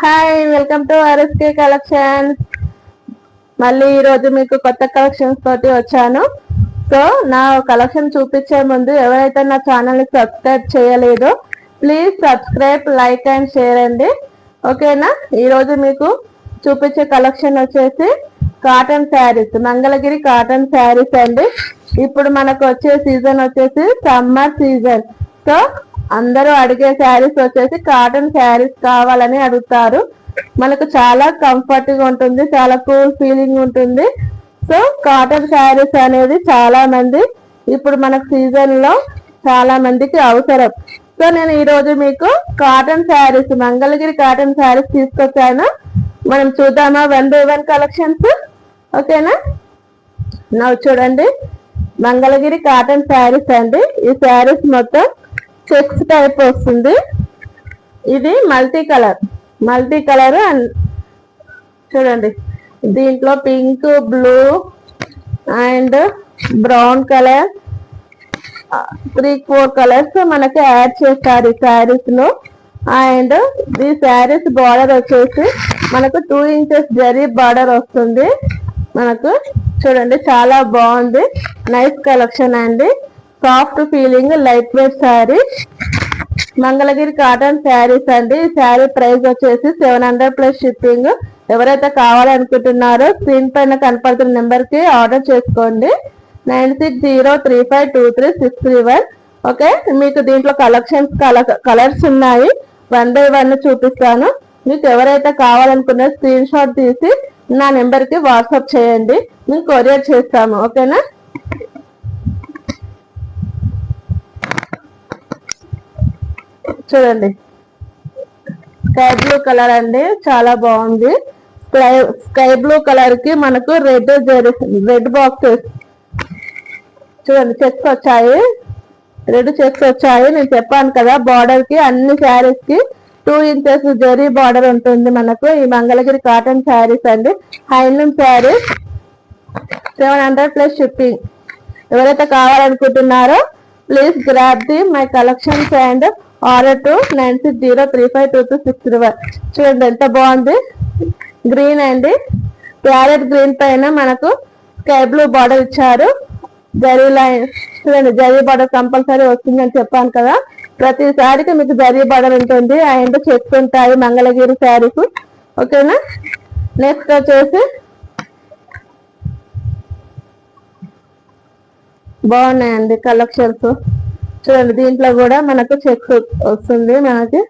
Hi, welcome to RSK collections. మళ్ళీ ఈరోజు మీకు కొత్త కలెక్షన్స్ తోటి వచ్చాను. సో నా కలెక్షన్ చూపించే ముందు ఎవరైతే నా ఛానల్ని సబ్స్క్రైబ్ చేయలేదో please subscribe, like and share అండి. ఓకేనా? ఈరోజు మీకు చూపించే కలెక్షన్ వచ్చేసి cotton saris, Mangalagiri cotton saris అండి. ఇప్పుడు మనకు వచ్చే సీజన్ వచ్చేసి సమ్మర్ సీజన్. సో అందరూ అడిగే శారీస్ వచ్చేసి కాటన్ శారీస్ కావాలని అడుగుతారు. మనకు చాలా కంఫర్ట్ గా ఉంటుంది, చాలా కూల్ ఫీలింగ్ ఉంటుంది. సో కాటన్ శారీస్ అనేది చాలా మంది ఇప్పుడు మనకు సీజన్ లో చాలా మందికి అవసరం. సో నేను ఈరోజు మీకు cotton saris, Mangalagiri cotton saris తీసుకొచ్చాను. మనం చూద్దామా వన్ బై వన్ కలెక్షన్స్? ఓకేనా? నా చూడండి, మంగళగిరి కాటన్ శారీస్ అండి. ఈ శారీస్ మొత్తం చెక్స్ టైప్ వస్తుంది. ఇది మల్టీ కలర్ అండ్ చూడండి, దీంట్లో pink, blue and brown colour 3-4 colours మనకి యాడ్ చేస్తారు ఈ శారీస్ లో. అండ్ ఈ శారీస్ బార్డర్ వచ్చేసి మనకు 2 ఇంచెస్ జరీ బార్డర్ వస్తుంది. మనకు చూడండి, చాలా బాగుంది. నైస్ కలెక్షన్ అండి. Soft feeling, light weight sari, Mangalagiri cotton saris అండి. ఈ శారీ ప్రైస్ వచ్చేసి 700 ప్లస్ షిప్పింగ్. ఎవరైతే కావాలనుకుంటున్నారో స్క్రీన్ పైన కనపడుతున్న నెంబర్ కి ఆర్డర్ చేసుకోండి. 9603523631. ఓకే, మీకు దీంట్లో కలర్స్ ఉన్నాయి. 1 by 1 చూపిస్తాను. మీకు ఎవరైతే కావాలనుకున్న స్క్రీన్ షాట్ తీసి నా నెంబర్ కి వాట్సాప్ చేయండి, మేము కొరియర్ చేస్తాము. ఓకేనా? చూడండి, స్కై బ్లూ కలర్ అండి, చాలా బాగుంది. స్కై బ్లూ కలర్ కి మనకు రెడ్ బాక్సెస్ చూడండి, చెక్స్ వచ్చాయి, రెడ్ చెక్స్ వచ్చాయి. నేను చెప్పాను కదా, బార్డర్ కి అన్ని శారీస్ కి 2 ఇంచెస్ జరీ బార్డర్ ఉంటుంది మనకు. ఈ మంగళగిరి కాటన్ శారీస్ అండి, హ్యాండ్లూమ్ శారీస్, 700 ప్లస్ షిప్పింగ్. ఎవరైతే కావాలనుకుంటున్నారో please grab the my collections and order to 9603523631. చూడండి ఎంత బాగుంది. గ్రీన్ అండి, ప్యారెట్ గ్రీన్ పైన మనకు స్కై బ్లూ బార్డర్ ఇచ్చారు. జరీ లైన్ చూడండి, జరీ బార్డర్ కంపల్సరీ వస్తుందని చెప్పాను కదా. ప్రతిసారికి మీకు జరీ బార్డర్ ఉంటుంది అండ్ చెక్స్ ఉంటాయి మంగళగిరి శారీస్. ఓకేనా? నెక్స్ట్ వచ్చేసి బాగున్నాయండి కలెక్షన్స్. చూడండి, దీంట్లో కూడా మనకు చెక్స్ వస్తుంది. మనకి